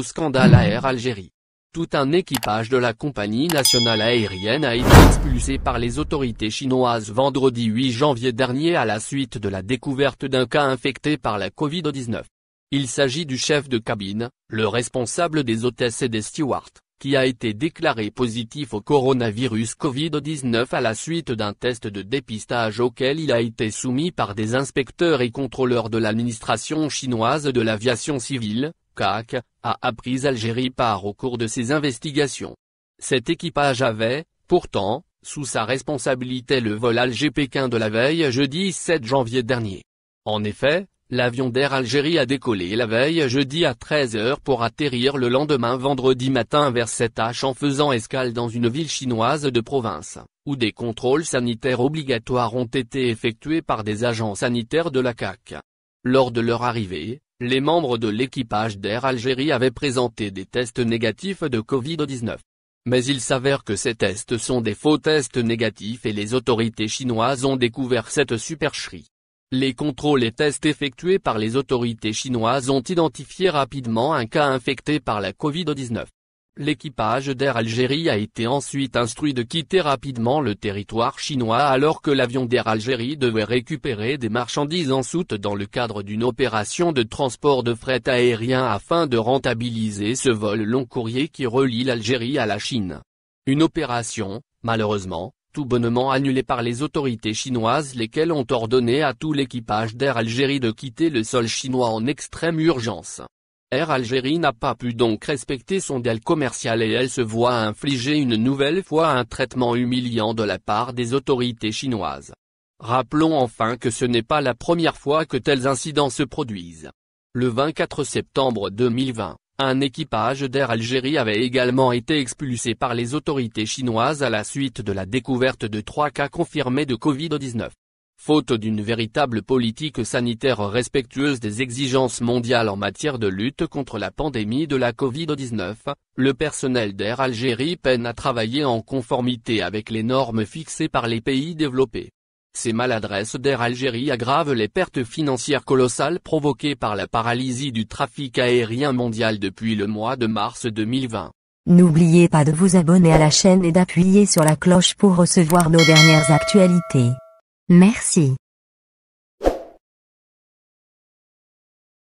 nouveau scandale à Air Algérie. Tout un équipage de la compagnie nationale aérienne a été expulsé par les autorités chinoises vendredi 8 janvier dernier à la suite de la découverte d'un cas infecté par la Covid-19. Il s'agit du chef de cabine, le responsable des hôtesses et des stewards, qui a été déclaré positif au coronavirus Covid-19 à la suite d'un test de dépistage auquel il a été soumis par des inspecteurs et contrôleurs de l'administration chinoise de l'aviation civile, CAC, a appris Algérie part au cours de ses investigations. Cet équipage avait, pourtant, sous sa responsabilité le vol Alger-Pékin de la veille jeudi 7 janvier dernier. En effet, l'avion d'Air Algérie a décollé la veille jeudi à 13 h pour atterrir le lendemain vendredi matin vers 7h en faisant escale dans une ville chinoise de province, où des contrôles sanitaires obligatoires ont été effectués par des agents sanitaires de la CAC. Lors de leur arrivée, les membres de l'équipage d'Air Algérie avaient présenté des tests négatifs de Covid-19. Mais il s'avère que ces tests sont des faux tests négatifs et les autorités chinoises ont découvert cette supercherie. Les contrôles et tests effectués par les autorités chinoises ont identifié rapidement un cas infecté par la Covid-19. L'équipage d'Air Algérie a été ensuite instruit de quitter rapidement le territoire chinois alors que l'avion d'Air Algérie devait récupérer des marchandises en soute dans le cadre d'une opération de transport de fret aérien afin de rentabiliser ce vol long courrier qui relie l'Algérie à la Chine. Une opération, malheureusement, tout bonnement annulée par les autorités chinoises lesquelles ont ordonné à tout l'équipage d'Air Algérie de quitter le sol chinois en extrême urgence. Air Algérie n'a pas pu donc respecter son deal commercial et elle se voit infliger une nouvelle fois un traitement humiliant de la part des autorités chinoises. Rappelons enfin que ce n'est pas la première fois que tels incidents se produisent. Le 24 septembre 2020, un équipage d'Air Algérie avait également été expulsé par les autorités chinoises à la suite de la découverte de 3 cas confirmés de Covid-19. Faute d'une véritable politique sanitaire respectueuse des exigences mondiales en matière de lutte contre la pandémie de la Covid-19, le personnel d'Air Algérie peine à travailler en conformité avec les normes fixées par les pays développés. Ces maladresses d'Air Algérie aggravent les pertes financières colossales provoquées par la paralysie du trafic aérien mondial depuis le mois de mars 2020. N'oubliez pas de vous abonner à la chaîne et d'appuyer sur la cloche pour recevoir nos dernières actualités. Merci.